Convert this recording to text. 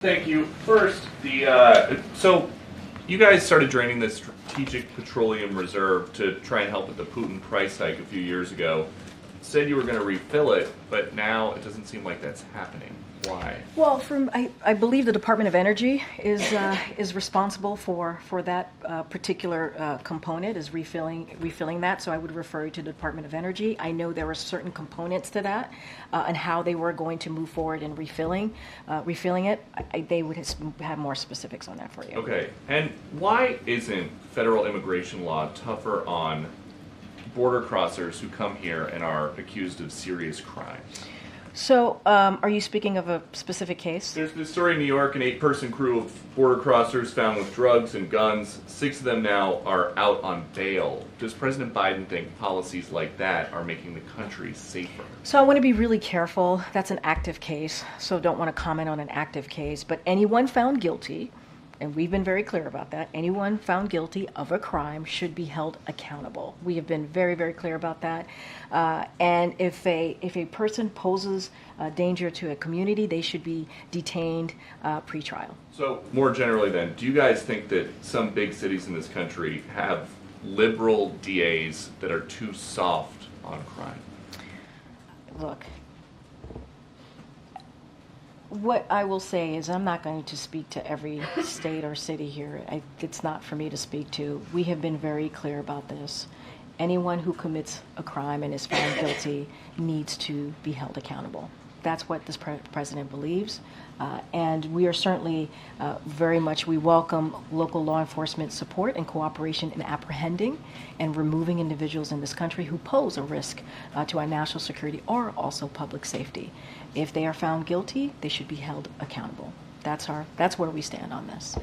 Thank you. First, so you guys started draining the Strategic Petroleum Reserve to try and help with the Putin price hike a few years ago. Said you were going to refill it, but now it doesn't seem like that's happening. Why? Well, I believe the Department of Energy is responsible for that particular component, is refilling that. So I would refer you to the Department of Energy. I know there were certain components to that, and how they were going to move forward in refilling it. They would have more specifics on that for you. Okay. And why isn't federal immigration law tougher on border crossers who come here and are accused of serious crimes? So, are you speaking of a specific case? There's this story in New York, an 8-person crew of border crossers found with drugs and guns. 6 of them now are out on bail. Does President Biden think policies like that are making the country safer? So I want to be really careful. That's an active case, so don't want to comment on an active case. But anyone found guilty, and we've been very clear about that, anyone found guilty of a crime should be held accountable. We have been very, very clear about that. And if a person poses danger to a community, they should be detained pre-trial. So more generally then, do you guys think that some big cities in this country have liberal DAs that are too soft on crime? Look, what I will say is I'm not going to speak to every state or city here. It's not for me to speak to. We have been very clear about this. Anyone who commits a crime and is found guilty needs to be held accountable. That's what this president believes. And we are certainly we welcome local law enforcement support and cooperation in apprehending and removing individuals in this country who pose a risk to our national security or also public safety. If they are found guilty, they should be held accountable. That's where we stand on this.